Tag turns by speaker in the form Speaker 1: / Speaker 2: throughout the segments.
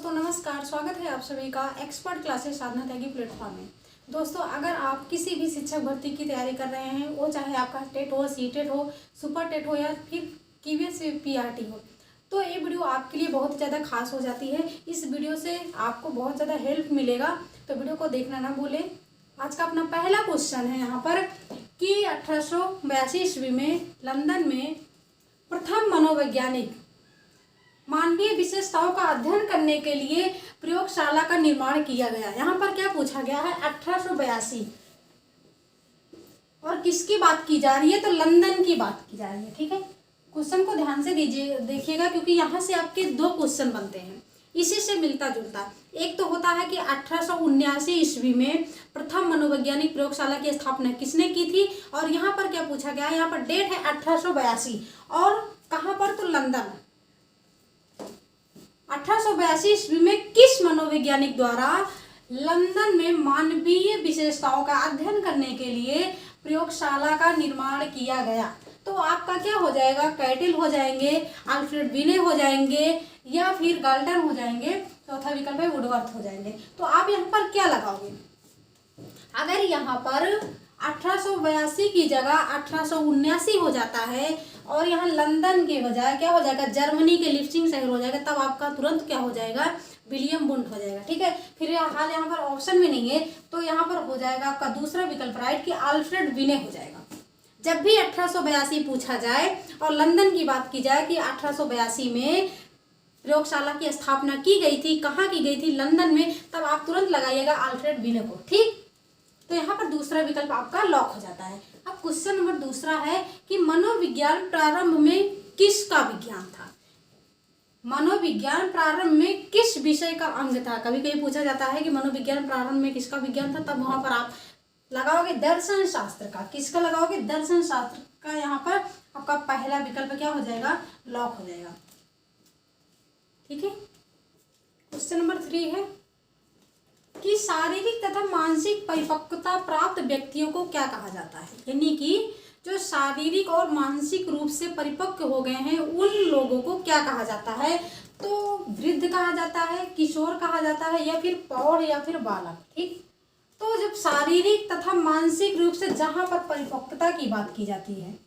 Speaker 1: दोस्तों नमस्कार, स्वागत है आप सभी का एक्सपर्ट क्लासेस साधना त्यागी प्लेटफॉर्म में। दोस्तों अगर आप किसी भी शिक्षक भर्ती की तैयारी कर रहे हैं, वो चाहे आपका टेट हो, सीटेट हो, सुपर टेट हो या फिर KVS PRT हो, तो ये वीडियो आपके लिए बहुत ज़्यादा खास हो जाती है। इस वीडियो से आपको बहुत ज़्यादा हेल्प मिलेगा, तो वीडियो को देखना ना भूलें। आज का अपना पहला क्वेश्चन है यहाँ पर कि 1882 ईस्वी में लंदन में प्रथम मनोवैज्ञानिक मानवीय विशेषताओं का अध्ययन करने के लिए प्रयोगशाला का निर्माण किया गया। यहाँ पर क्या पूछा गया है, 1882 और किसकी बात की जा रही है, तो लंदन की बात की जा रही है। ठीक है, क्वेश्चन को ध्यान से देखिएगा क्योंकि यहाँ से आपके दो क्वेश्चन बनते हैं इसी से मिलता जुलता। एक तो होता है कि 1879 ईस्वी में प्रथम मनोवैज्ञानिक प्रयोगशाला की स्थापना किसने की थी, और यहाँ पर क्या पूछा गया है, यहाँ पर डेट है 1882 और कहाँ पर, तो लंदन। 1882 ईस्वी में किस मनोवैज्ञानिक द्वारा लंदन में मानवीय विशेषताओं का अध्ययन करने के लिए प्रयोगशाला का निर्माण किया गया। तो आपका क्या हो जाएगा, कैटिल हो जाएंगे, अल्फ्रेड बिने हो जाएंगे या फिर गाल्टन हो जाएंगे, चौथा विकल्प है वुडवर्थ हो जाएंगे। तो आप यहाँ पर क्या लगाओगे, अगर यहाँ पर 1882 की जगह 1879 हो जाता है और यहाँ लंदन के बजाय क्या हो जाएगा, जर्मनी के लिप्सिंग शहर हो जाएगा, तब आपका तुरंत क्या हो जाएगा, विलियम बुंट हो जाएगा। ठीक है, फिर हाल यहाँ पर ऑप्शन में नहीं है तो यहाँ पर हो जाएगा आपका दूसरा विकल्प राइट कि अल्फ्रेड बिने हो जाएगा। जब भी 1882 पूछा जाए और लंदन की बात की जाए कि 1882 में प्रयोगशाला की स्थापना की गई थी, कहाँ की गई थी, लंदन में, तब आप तुरंत लगाइएगा अल्फ्रेड बिने को। ठीक, तो यहाँ पर दूसरा विकल्प आपका लॉक हो जाता है। अब क्वेश्चन नंबर दूसरा है कि मनोविज्ञान प्रारंभ में किसका विज्ञान था। मनोविज्ञान प्रारंभ में किस विषय का अंग था। कभी कभी पूछा जाता है कि मनोविज्ञान प्रारंभ में किसका विज्ञान था, तब वहां पर आप लगाओगे दर्शन शास्त्र का। किसका लगाओगे, दर्शन शास्त्र का। यहाँ पर आपका पहला विकल्प क्या हो जाएगा, लॉक हो जाएगा। ठीक है, क्वेश्चन नंबर 3 है कि शारीरिक तथा मानसिक परिपक्वता प्राप्त व्यक्तियों को क्या कहा जाता है। यानी कि जो शारीरिक और मानसिक रूप से परिपक्व हो गए हैं उन लोगों को क्या कहा जाता है, तो वृद्ध कहा जाता है, किशोर कहा जाता है या फिर प्रौढ़ या फिर बालक। ठीक, तो जब शारीरिक तथा मानसिक रूप से जहां पर परिपक्वता की बात की जाती है,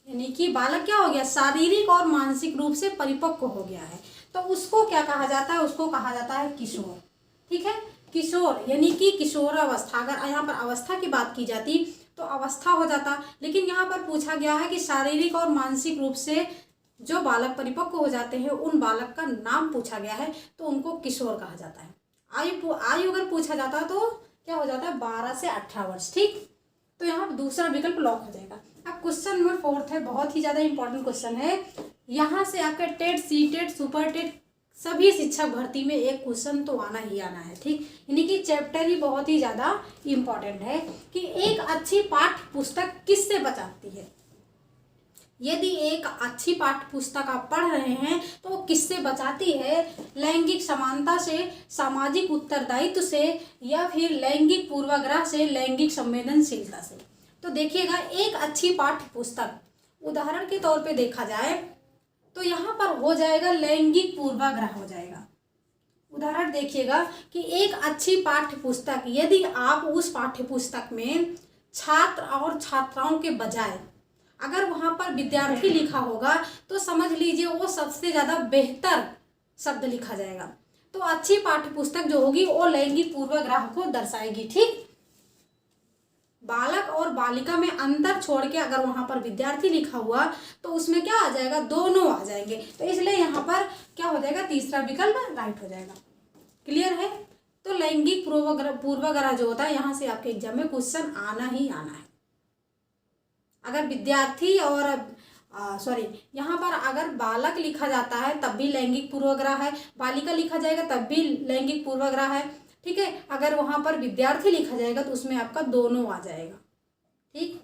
Speaker 1: यानी कि बालक क्या हो गया, शारीरिक और मानसिक रूप से परिपक्व हो गया है, तो उसको क्या कहा जाता है, उसको कहा जाता है किशोर। ठीक है, किशोर यानी कि किशोरावस्था। अगर यहाँ पर अवस्था की बात की जाती तो अवस्था हो जाता, लेकिन यहाँ पर पूछा गया है कि शारीरिक और मानसिक रूप से जो बालक परिपक्व हो जाते हैं उन बालक का नाम पूछा गया है, तो उनको किशोर कहा जाता है। आयु अगर पूछा जाता तो क्या हो जाता है, 12 से 18 वर्ष। ठीक, तो यहाँ दूसरा विकल्प लॉक हो जाएगा। अब क्वेश्चन नंबर 4 है, बहुत ही ज़्यादा इंपॉर्टेंट क्वेश्चन है। यहाँ से आपका टेट, सीटेट, सुपर टेट सभी शिक्षक भर्ती में एक क्वेश्चन तो आना ही आना है। ठीक, यानी कि चैप्टर ही बहुत ही ज़्यादा इम्पॉर्टेंट है कि एक अच्छी पाठ्य पुस्तक किससे बचाती है। यदि एक अच्छी पाठ्य पुस्तक आप पढ़ रहे हैं तो वो किससे बचाती है, लैंगिक समानता से, सामाजिक उत्तरदायित्व से या फिर लैंगिक पूर्वाग्रह से, लैंगिक संवेदनशीलता से। तो देखिएगा, एक अच्छी पाठ्य पुस्तक उदाहरण के तौर पे देखा जाए तो यहाँ पर हो जाएगा लैंगिक पूर्वाग्रह हो जाएगा। उदाहरण देखिएगा कि एक अच्छी पाठ्य पुस्तक, यदि आप उस पाठ्य पुस्तक में छात्र और छात्राओं के बजाय अगर वहाँ पर विद्यार्थी लिखा होगा तो समझ लीजिए वो सबसे ज़्यादा बेहतर शब्द लिखा जाएगा। तो अच्छी पाठ्य पुस्तक जो होगी वो लैंगिक पूर्वाग्रह को दर्शाएगी। ठीक, बालक और बालिका में अंतर छोड़ के अगर वहां पर विद्यार्थी लिखा हुआ तो उसमें क्या आ जाएगा, दोनों आ जाएंगे। तो इसलिए यहाँ पर क्या हो जाएगा, तीसरा विकल्प राइट हो जाएगा। क्लियर है, तो लैंगिक पूर्वाग्रह जो होता है यहाँ से आपके एग्जाम में क्वेश्चन आना ही आना है। अगर विद्यार्थी और यहाँ पर अगर बालक लिखा जाता है तब भी लैंगिक पूर्वाग्रह है, बालिका लिखा जाएगा तब भी लैंगिक पूर्वाग्रह है। ठीक है, अगर वहां पर विद्यार्थी लिखा जाएगा तो उसमें आपका दोनों आ जाएगा। ठीक,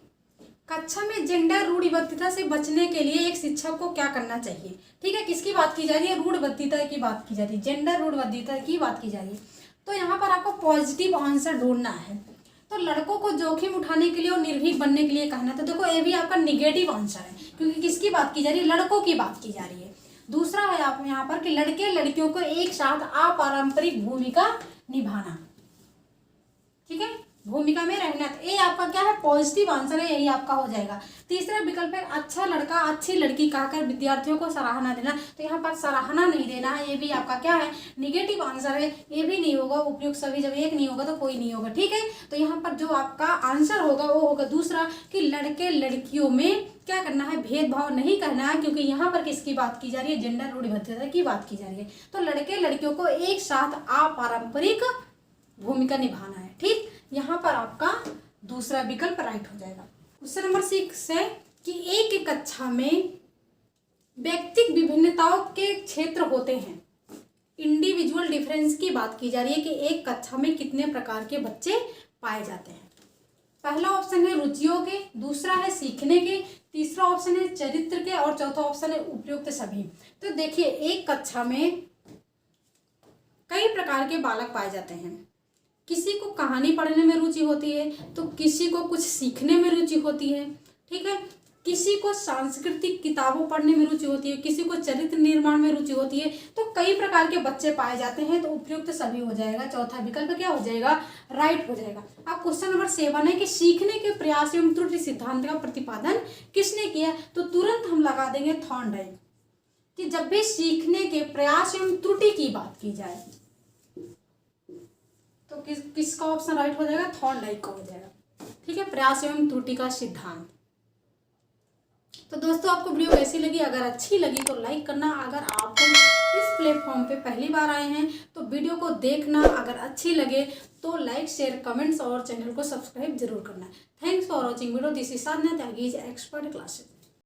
Speaker 1: कक्षा में जेंडर रूढ़िबद्धता से बचने के लिए एक शिक्षक को क्या करना चाहिए। ठीक है, किसकी बात की जा रही है, रूढ़िबद्धता की बात की जा रही है, जेंडर रूढ़िबद्धता की बात की जा रही है। तो यहाँ पर आपको पॉजिटिव आंसर ढूंढना है। तो लड़कों को जोखिम उठाने के लिए और निर्भीक बनने के लिए कहना, तो देखो ये भी आपका निगेटिव आंसर है क्योंकि किसकी बात की जा रही है, लड़कों की बात की जा रही है। दूसरा है आप यहाँ पर कि लड़के लड़कियों को एक साथ अपारंपरिक भूमिका निभाना। ठीक है, भूमिका में रहना। तो ये आपका क्या है, पॉजिटिव आंसर है, यही आपका हो जाएगा। तीसरा विकल्प है अच्छा लड़का अच्छी लड़की कहकर विद्यार्थियों को सराहना देना। तो यहाँ पर सराहना नहीं देना है, ये भी आपका क्या है, निगेटिव आंसर है, ये भी नहीं होगा। उपयुक्त सभी जब एक नहीं होगा तो कोई नहीं होगा। ठीक है, तो यहाँ पर जो आपका आंसर होगा वो होगा दूसरा कि लड़के लड़कियों में क्या करना है, भेदभाव नहीं करना है, क्योंकि यहाँ पर किसकी बात की जा रही है, जेंडर रूढ़िबद्धता की बात की जा रही है। तो लड़के लड़कियों को एक साथ अपारंपरिक भूमिका निभाना है। ठीक, यहाँ पर आपका दूसरा विकल्प राइट हो जाएगा। क्वेश्चन नंबर 6 है कि एक कक्षा में व्यक्तिगत विभिन्नताओं के क्षेत्र होते हैं। इंडिविजुअल डिफरेंस की बात की जा रही है कि एक कक्षा में कितने प्रकार के बच्चे पाए जाते हैं। पहला ऑप्शन है रुचियों के, दूसरा है सीखने के, तीसरा ऑप्शन है चरित्र के और चौथा ऑप्शन है उपयुक्त सभी। तो देखिए, एक कक्षा में कई प्रकार के बालक पाए जाते हैं। किसी को कहानी पढ़ने में रुचि होती है, तो किसी को कुछ सीखने में रुचि होती है। ठीक है, किसी को सांस्कृतिक किताबों पढ़ने में रुचि होती है, किसी को चरित्र निर्माण में रुचि होती है। तो कई प्रकार के बच्चे पाए जाते हैं, तो उपयुक्त सभी हो जाएगा। चौथा विकल्प क्या हो जाएगा, राइट हो जाएगा। अब क्वेश्चन नंबर 7 है कि सीखने के प्रयास एवं त्रुटि सिद्धांत का प्रतिपादन किसने किया। तो तुरंत हम लगा देंगे थॉर्नडाइक, कि जब भी सीखने के प्रयास एवं त्रुटि की बात की जाए तो किसका ऑप्शन राइट हो जाएगा, थॉर्नडाइक का हो जाएगा। ठीक है, प्रयास एवं त्रुटि का सिद्धांत। तो दोस्तों, आपको वीडियो कैसी लगी, अगर अच्छी लगी तो लाइक करना। अगर आप इस प्लेटफॉर्म पे पहली बार आए हैं तो वीडियो को देखना, अगर अच्छी लगे तो लाइक शेयर कमेंट्स और चैनल को सब्सक्राइब जरूर करना। Thanks for watching video. This is Sadhana Tyagi, expert classes.